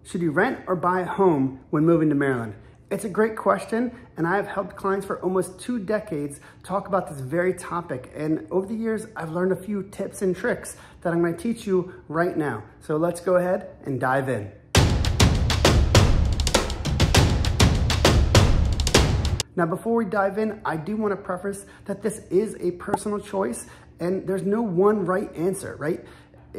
Should you rent or buy a home when moving to Maryland? It's a great question, and I have helped clients for almost 2 decades talk about this very topic. And over the years, I've learned a few tips and tricks that I'm going to teach you right now. So let's go ahead and dive in. Now, before we dive in, I do want to preface that this is a personal choice and there's no one right answer, right?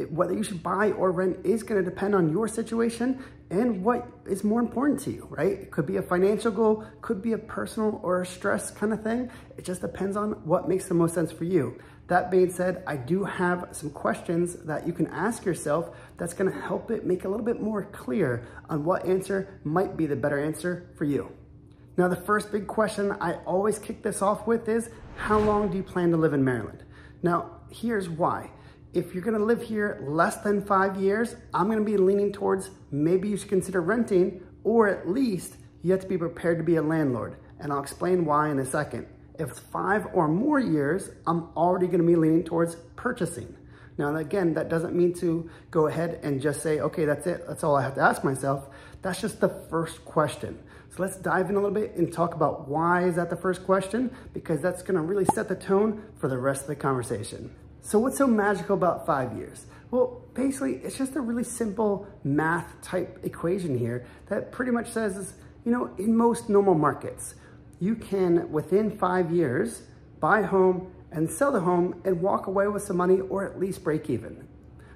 Whether you should buy or rent is going to depend on your situation and what is more important to you, right? It could be a financial goal, could be a personal or a stress kind of thing. It just depends on what makes the most sense for you. That being said, I do have some questions that you can ask yourself that's going to help it make a little bit more clear on what answer might be the better answer for you. Now, the first big question I always kick this off with is, how long do you plan to live in Maryland? Now, here's why. If you're gonna live here less than 5 years, I'm gonna be leaning towards maybe you should consider renting, or at least you have to be prepared to be a landlord. And I'll explain why in a second. If it's 5 or more years, I'm already gonna be leaning towards purchasing. Now, again, that doesn't mean to go ahead and just say, okay, that's it. That's all I have to ask myself. That's just the first question. So let's dive in a little bit and talk about why is that the first question, because that's gonna really set the tone for the rest of the conversation. So what's so magical about 5 years? Well, basically, it's just a really simple math type equation here that pretty much says, in most normal markets, you can, within 5 years, buy a home and sell the home and walk away with some money or at least break even.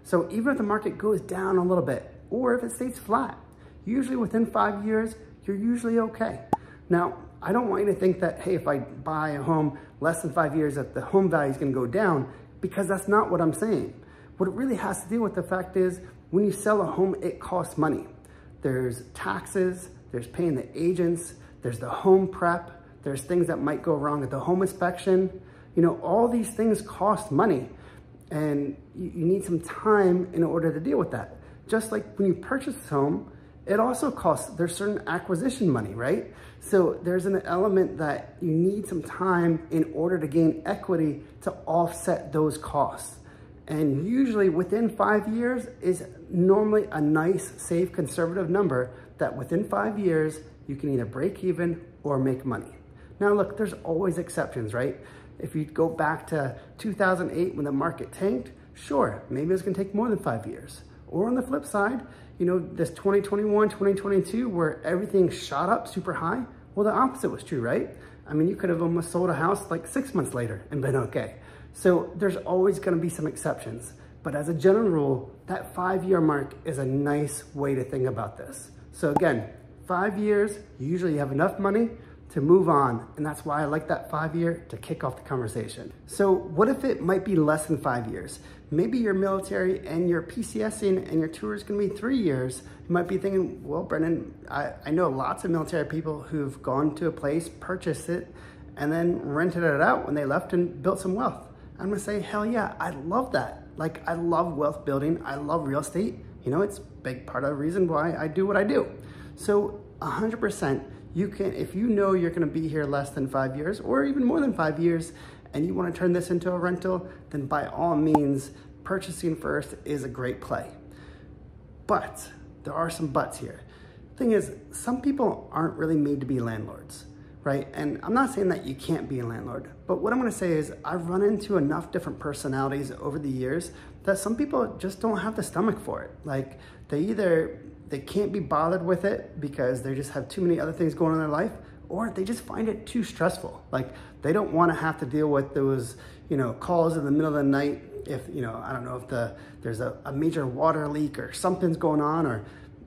So even if the market goes down a little bit, or if it stays flat, usually within 5 years, you're usually okay. Now, I don't want you to think that, hey, if I buy a home less than 5 years, that the home value is gonna go down, because that's not what I'm saying. What it really has to do with the fact is, when you sell a home, it costs money. There's taxes, there's paying the agents, there's the home prep, there's things that might go wrong at the home inspection. All these things cost money, and you need some time in order to deal with that. Just like when you purchase a home, it also costs, there's certain acquisition money, right? So there's an element that you need some time in order to gain equity to offset those costs. And usually within 5 years is normally a nice, safe, conservative number that within 5 years, you can either break even or make money. Now look, there's always exceptions, right? If you go back to 2008 when the market tanked, sure, maybe it's gonna take more than 5 years. Or on the flip side, this 2021, 2022, where everything shot up super high, well, the opposite was true, right? I mean, you could have almost sold a house like 6 months later and been okay. So there's always gonna be some exceptions. But as a general rule, that 5-year mark is a nice way to think about this. So again, 5 years, you usually have enough money to move on. And that's why I like that 5-year to kick off the conversation. So what if it might be less than 5 years? Maybe you're military and you're PCSing and your tour is gonna be 3 years. You might be thinking, well, Brendan, I know lots of military people who've gone to a place, purchased it, and then rented it out when they left and built some wealth. I'm gonna say, hell yeah, I love that. Like, I love wealth building. I love real estate. It's a big part of the reason why I do what I do. So 100%, you can, if you know you're gonna be here less than 5 years or even more than 5 years and you wanna turn this into a rental, then by all means, purchasing first is a great play. But there are some buts here. Thing is, some people aren't really made to be landlords, right? And I'm not saying that you can't be a landlord, but what I'm gonna say is I've run into enough different personalities over the years that some people just don't have the stomach for it. Like, they can't be bothered with it because they just have too many other things going on in their life, or they just find it too stressful. Like, they don't want to have to deal with those, calls in the middle of the night if, I don't know, if there's a major water leak or something's going on,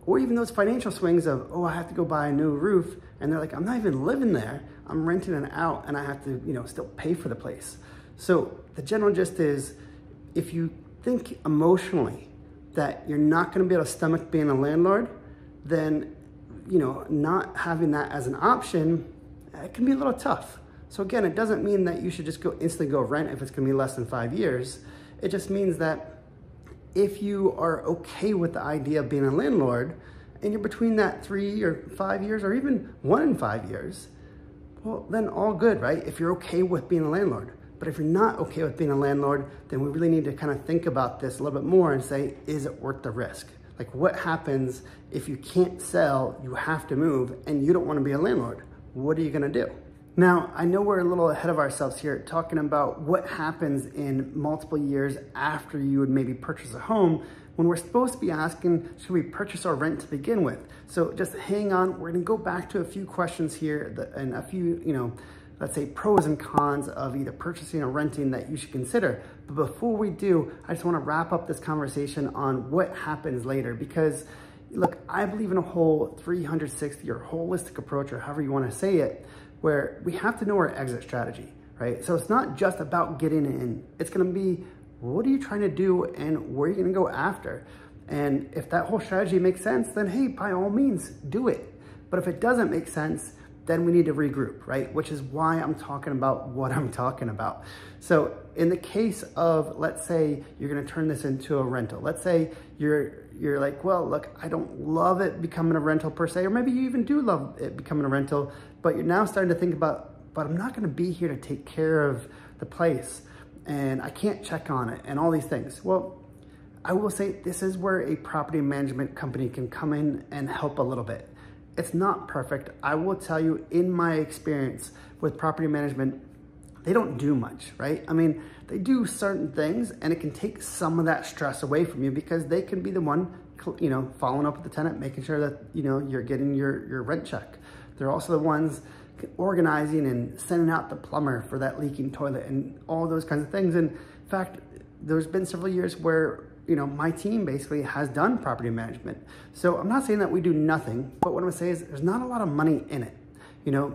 or even those financial swings of, oh, I have to go buy a new roof. And they're like, I'm not even living there. I'm renting it out and I have to, still pay for the place. So the general gist is, if you think emotionally that you're not gonna be able to stomach being a landlord, then, not having that as an option, it can be a little tough. So again, it doesn't mean that you should just instantly go rent if it's gonna be less than 5 years. It just means that if you are okay with the idea of being a landlord and you're between that 3 or 5 years or even 1 in 5 years, well, then all good, right? If you're okay with being a landlord. But if you're not okay with being a landlord, then we really need to kind of think about this a little bit more and say, is it worth the risk? Like, what happens if you can't sell, you have to move, and you don't want to be a landlord? What are you going to do? Now, I know we're a little ahead of ourselves here talking about what happens in multiple years after you would maybe purchase a home, when we're supposed to be asking, should we purchase or rent to begin with? So just hang on. We're going to go back to a few questions here and a few, let's say pros and cons of either purchasing or renting that you should consider. But before we do, I just want to wrap up this conversation on what happens later, because look, I believe in a whole 360 or holistic approach, or however you want to say it, where we have to know our exit strategy, right? So it's not just about getting in. It's going to be, what are you trying to do and where are you going to go after? And if that whole strategy makes sense, then hey, by all means, do it. But if it doesn't make sense, then we need to regroup, right? Which is why I'm talking about what I'm talking about. So in the case of, let's say you're going to turn this into a rental. Let's say you're like, well, look, I don't love it becoming a rental per se, or maybe you even do love it becoming a rental, but you're now starting to think about, but I'm not going to be here to take care of the place, and I can't check on it and all these things. Well, I will say this is where a property management company can come in and help a little bit. It's not perfect. I will tell you, in my experience with property management, they don't do much, right? I mean, they do certain things and it can take some of that stress away from you, because they can be the one, following up with the tenant, making sure that, you're getting your rent check. They're also the ones organizing and sending out the plumber for that leaking toilet and all those kinds of things. And in fact, there's been several years where my team basically has done property management. So I'm not saying that we do nothing, but what I'm gonna say is there's not a lot of money in it.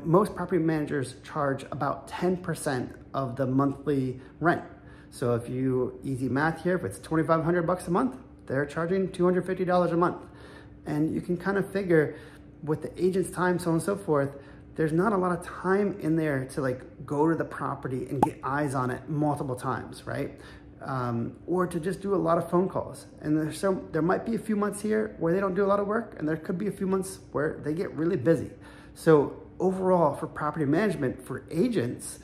Most property managers charge about 10% of the monthly rent. So if you, easy math here, if it's $2,500 a month, they're charging $250 a month. And you can kind of figure with the agent's time, so on and so forth, there's not a lot of time in there to like go to the property and get eyes on it multiple times, right? Or to just do a lot of phone calls. And there might be a few months here where they don't do a lot of work, and there could be a few months where they get really busy. So overall, for property management, for agents,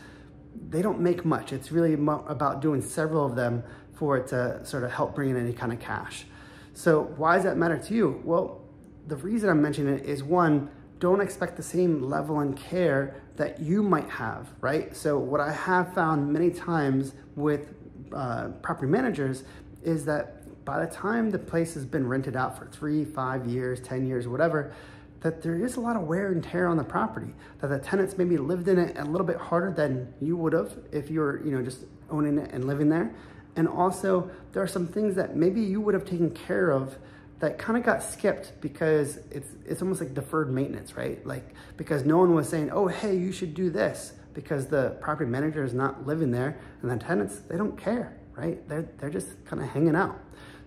they don't make much. It's really about doing several of them for it to sort of help bring in any kind of cash. So why does that matter to you? Well, the reason I'm mentioning it is, one, don't expect the same level and care that you might have, right? So what I have found many times with property managers is that by the time the place has been rented out for 3, 5 years, 10 years, whatever, that there is a lot of wear and tear on the property, that the tenants maybe lived in it a little bit harder than you would have if you were, just owning it and living there. And also there are some things that maybe you would have taken care of that kind of got skipped because it's almost like deferred maintenance, right? Like, because no one was saying, oh, hey, you should do this, because the property manager is not living there, and the tenants, they don't care, right? They're just kind of hanging out.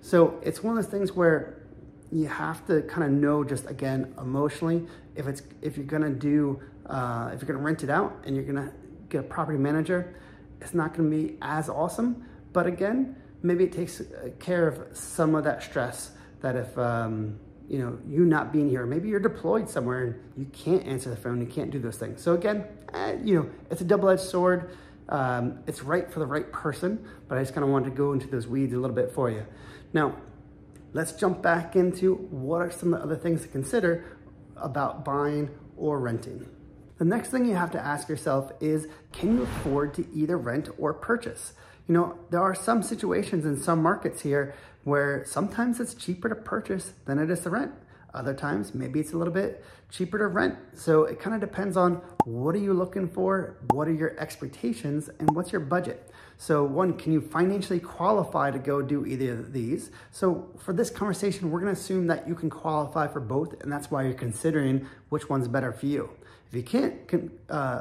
So it's one of those things where you have to kind of know, just again, emotionally, if you're gonna rent it out and you're gonna get a property manager, it's not gonna be as awesome. But again, maybe it takes care of some of that stress that if, you not being here, maybe you're deployed somewhere and you can't answer the phone, you can't do those things. So again, it's a double-edged sword. It's right for the right person, but I just kind of wanted to go into those weeds a little bit for you. Now, let's jump back into what are some of the other things to consider about buying or renting. The next thing you have to ask yourself is, can you afford to either rent or purchase? There are some situations in some markets here where sometimes it's cheaper to purchase than it is to rent. Other times, maybe it's a little bit cheaper to rent. So it kind of depends on, what are you looking for? What are your expectations? And what's your budget? So one, can you financially qualify to go do either of these? So for this conversation, we're gonna assume that you can qualify for both, and that's why you're considering which one's better for you. If you can't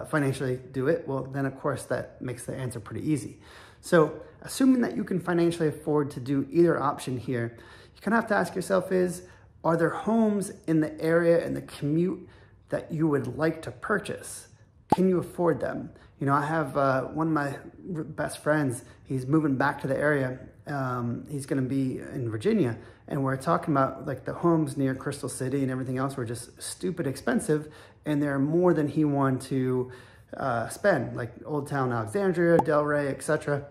financially do it, well, then of course that makes the answer pretty easy. So assuming that you can financially afford to do either option here, you kind of have to ask yourself is, are there homes in the area and the commute that you would like to purchase? Can you afford them? I have one of my best friends, he's moving back to the area. He's gonna be in Virginia, and we're talking about like the homes near Crystal City and everything else were just stupid expensive, and they're more than he wanted to spend, like Old Town Alexandria, Delray, etc.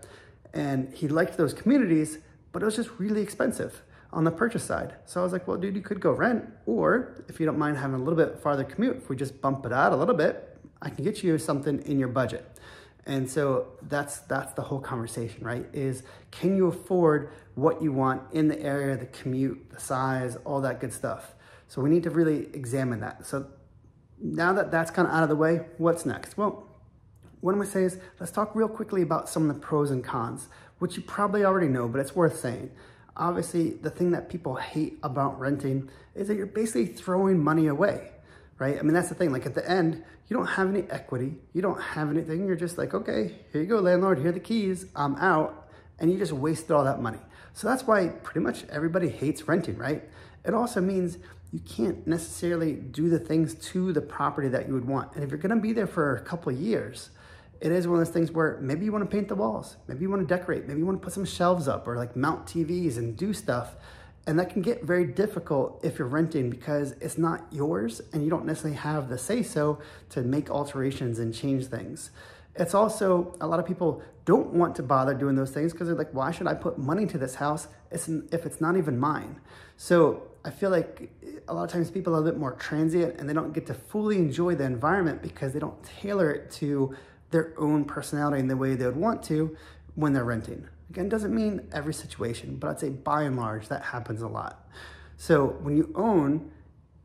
And he liked those communities, but it was just really expensive. on the purchase side. So I was like, well, dude, you could go rent, or if you don't mind having a little bit farther commute, if we just bump it out a little bit, I can get you something in your budget. And so that's the whole conversation, right? Is can you afford what you want in the area, the commute, the size, all that good stuff. So we need to really examine that. So now that that's kind of out of the way, what's next? Well, what I'm gonna say is let's talk real quickly about some of the pros and cons, which you probably already know, but it's worth saying. Obviously, the thing that people hate about renting is that you're basically throwing money away, right? I mean, that's the thing. Like at the end, you don't have any equity. You don't have anything. You're just like, okay, here you go, landlord. Here are the keys. I'm out. And you just wasted all that money. So that's why pretty much everybody hates renting, right? It also means you can't necessarily do the things to the property that you would want. And if you're going to be there for a couple of years, it is one of those things where maybe you want to paint the walls. Maybe you want to decorate. Maybe you want to put some shelves up or like mount TVs and do stuff. And that can get very difficult if you're renting because it's not yours and you don't necessarily have the say-so to make alterations and change things. It's also, a lot of people don't want to bother doing those things because they're like, why should I put money to this house if it's not even mine? So I feel like a lot of times people are a bit more transient and they don't get to fully enjoy the environment because they don't tailor it to their own personality in the way they would want to when they're renting. Again, doesn't mean every situation, but I'd say by and large, that happens a lot. So when you own,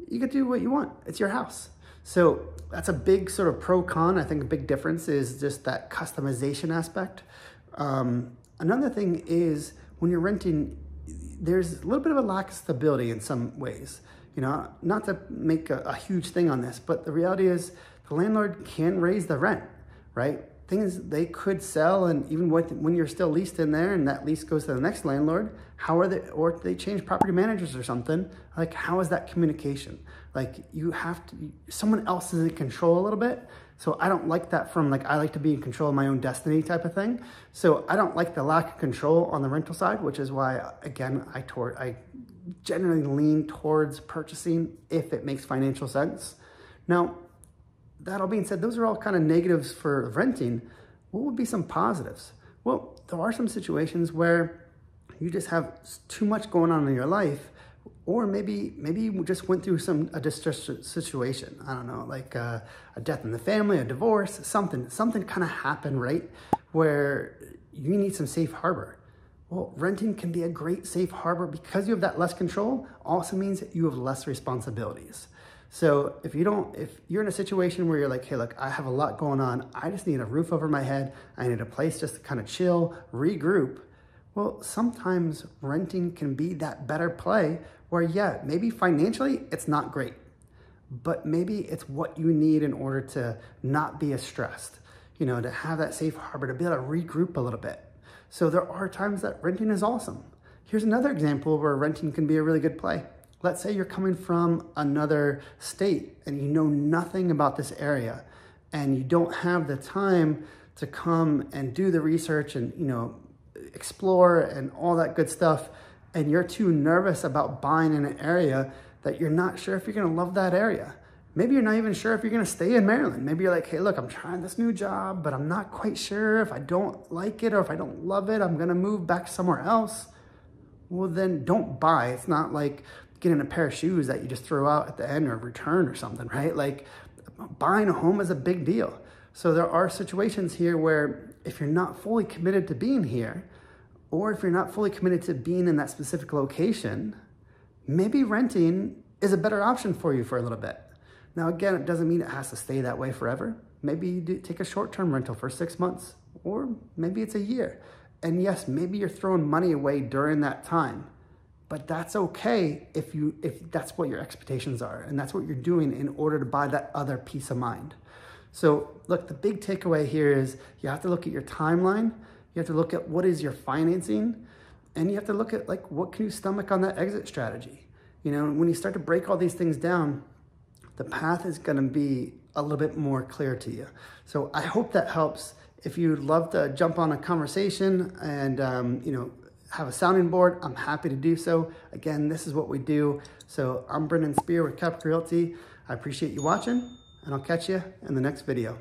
you can do what you want. It's your house. So that's a big sort of pro-con. I think a big difference is just that customization aspect. Another thing is when you're renting, there's a little bit of a lack of stability in some ways. You know, not to make a huge thing on this, but the reality is the landlord can raise the rent, right? Things they could sell, and even when you're still leased in there and that lease goes to the next landlord, how are they, or they change property managers or something, like how is that communication? Like you have to, someone else is in control a little bit. So I don't like that from like, I like to be in control of my own destiny type of thing. So I don't like the lack of control on the rental side, which is why, again, I generally lean towards purchasing if it makes financial sense. Now, that all being said, those are all kind of negatives for renting. What would be some positives? Well, there are some situations where you just have too much going on in your life, or maybe you just went through a distressed situation. I don't know, like a death in the family, a divorce, something kind of happened, right? Where you need some safe harbor. Well, renting can be a great safe harbor because you have that less control. Also means that you have less responsibilities. So if you're in a situation where you're like, hey, look, I have a lot going on. I just need a roof over my head. I need a place just to kind of chill, regroup. Well, sometimes renting can be that better play where, yeah, maybe financially it's not great, but maybe it's what you need in order to not be as stressed, you know, to have that safe harbor, to be able to regroup a little bit. So there are times that renting is awesome. Here's another example where renting can be a really good play. Let's say you're coming from another state and you know nothing about this area and you don't have the time to come and do the research and, you know, explore and all that good stuff. And you're too nervous about buying in an area that you're not sure if you're going to love that area. Maybe you're not even sure if you're going to stay in Maryland. Maybe you're like, hey, look, I'm trying this new job, but I'm not quite sure if I don't like it or if I don't love it, I'm going to move back somewhere else. Well, then don't buy. It's not like getting a pair of shoes that you just throw out at the end or return or something, right? Like buying a home is a big deal. So there are situations here where if you're not fully committed to being here, or if you're not fully committed to being in that specific location, maybe renting is a better option for you for a little bit. Now, again, it doesn't mean it has to stay that way forever. Maybe you do take a short-term rental for 6 months, or maybe it's a year. And yes, maybe you're throwing money away during that time. But that's okay if that's what your expectations are and that's what you're doing in order to buy that other peace of mind. So look, the big takeaway here is you have to look at your timeline, you have to look at what is your financing, and you have to look at like what can you stomach on that exit strategy. You know, when you start to break all these things down, the path is going to be a little bit more clear to you. So I hope that helps. If you'd love to jump on a conversation and you know, have a sounding board, I'm happy to do so. Again, this is what we do. So I'm Brendan Spear with Caprika Realty. I appreciate you watching, and I'll catch you in the next video.